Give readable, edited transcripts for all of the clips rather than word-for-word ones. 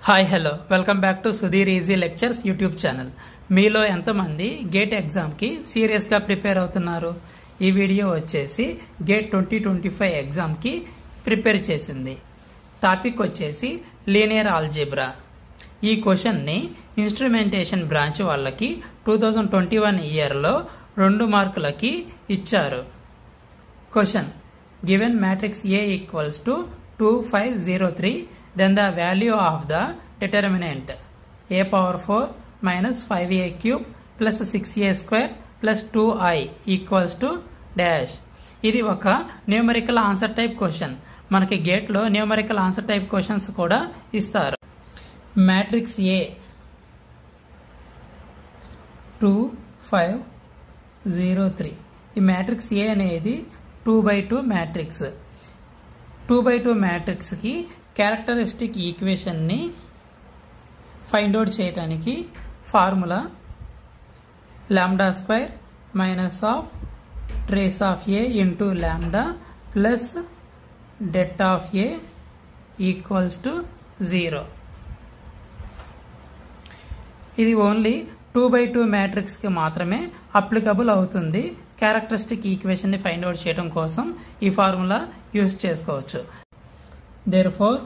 Hi hello welcome back to Sudheer easy lectures YouTube channel. మీలో ఎంతమంది gate ఎగ్జామ్కి సీరియస్గా ప్రిపేర్ అవుతున్నారు? ఈ వీడియో వచ్చేసి గేట్ 2025 ఎగ్జామ్కి ప్రిపేర్ చేసింది. టాపిక్ వచ్చేసి లీనియర్ ఆల్జీబ్రా. ఈ క్వశ్చన్ని ఇన్స్ట్రుమెంటేషన్ బ్రాంచ్ వాళ్ళకి 2021 ఇయర్లో 2 మార్కులకి ఇచ్చారు. Question: given matrix A equals to 2503, then the value of the determinant a power 4 minus 5a cube plus 6a square plus 2i equals to dash. ఇది ఒక న్యూమరికల్ ఆన్సర్ టైప్ క్వశ్చన్. మనకి gate లో numerical answer type questions కూడా ఇస్తారు. Matrix A 2503. ఈ matrix A అనేది 2x2 matrix. 2x2 matrix కి characteristic equation ని ఫైండ్ అవుట్ చేయడానికి formula lambda square minus of trace of A into lambda plus det of A equals to 0. ఇది only 2x2 matrix కి మాత్రమే applicable అవుతుంది. Characteristic equation ని find out చేయడం కోసం ఈ ఫార్ములా యూజ్ చేసుకోవచ్చు. Therefore,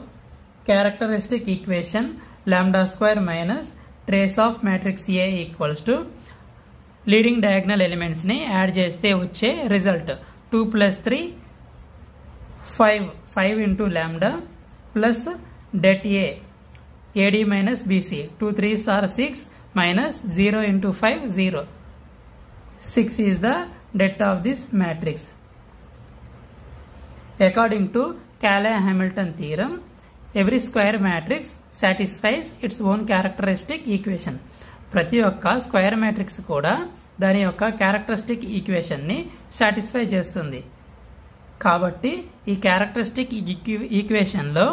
characteristic equation lambda square minus trace of matrix A equals to leading diagonal elements ni add cheste vache result 2 plus 3 5 into lambda plus det A AD minus BC 2 3s are 6 minus 0 into 5 0. 6 is the det of this matrix. According to Cayley-Hamilton theorem, every square matrix satisfies its own characteristic equation. ప్రతి ఒక్క square matrix కూడా దాని యొక్క characteristic equation ని satisfy చేస్తుంది. కాబట్టి ఈ characteristic equation లో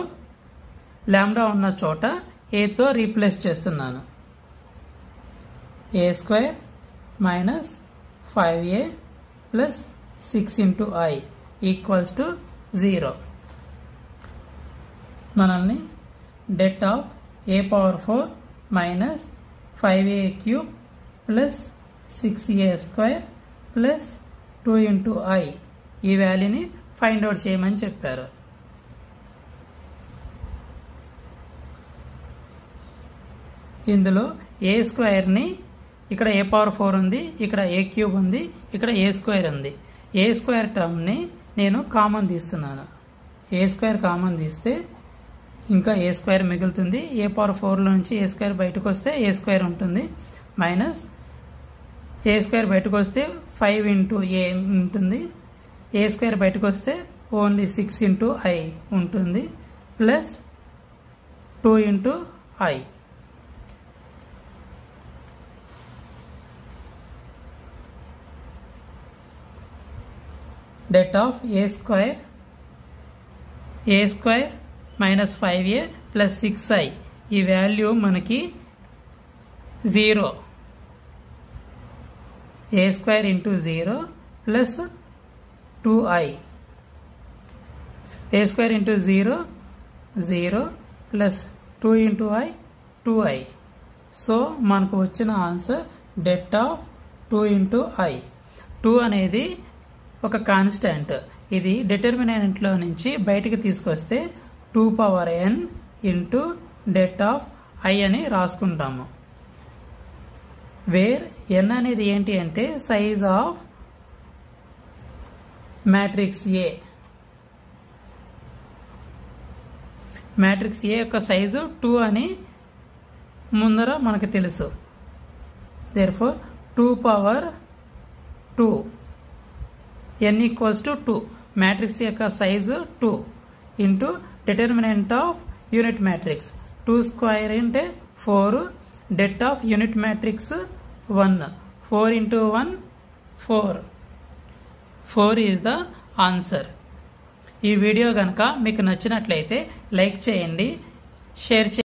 లాంబ్డా ఉన్న చోట a తో రీప్లేస్ చేస్తున్నాను. a square minus 5a plus 6 into i equals to 0. మనల్ని det of a power 4 minus 5a cube plus 6a square plus 2 into i ఈ వాల్యూని ఫైండ్ అవుట్ చేయమని చెప్పారు. ఇందులో a స్క్వేర్ని ఇక్కడ a పవర్ 4 ఉంది, ఇక్కడ a క్యూబ్ ఉంది, ఇక్కడ a స్క్వేర్ ఉంది. a స్క్వేర్ టర్మ్ని నేను కామన్ తీస్తున్నాను. a స్క్వేర్ కామన్ తీస్తే ఇంకా a స్క్వేర్ మిగులుతుంది. a పవర్ 4 నుంచి a స్క్వేర్ బయటకు వస్తే a స్క్వేర్ ఉంటుంది. మైనస్ a స్క్వేర్ బయటకు వస్తే 5 ఇంటూ a ఉంటుంది. a స్క్వేర్ బయటకు వస్తే ఓన్లీ 6 ఇంటూ i ఉంటుంది. Plus 2 into i. Det of a square minus 5a plus 6i ఈ వాల్యూ మనకి 0. a square into 0 plus 2i. a square into 0 0 plus 2 into i 2i. So మనకు వచ్చిన answer det of 2 into i. 2 అనేది ఒక constant. ఇది determinant లో నుంచి బయటికి తీసుకొస్తే 2 power n into det of i అని రాసుకుంటాము. వేర్ n అనేది ఏంటి అంటే size of matrix A. Matrix A యొక్క సైజు 2 అని ముందర మనకు తెలుసు. Therefore 2 power 2 n equals to 2. Matrix యొక్క size 2 into determinant of unit matrix 2 square అంటే 4. Det of unit matrix 1. 4 into 1 4. 4 is the answer. ఈ వీడియో కనుక మీకు నచ్చినట్లయితే లైక్ చేయండి, షేర్ చేయండి.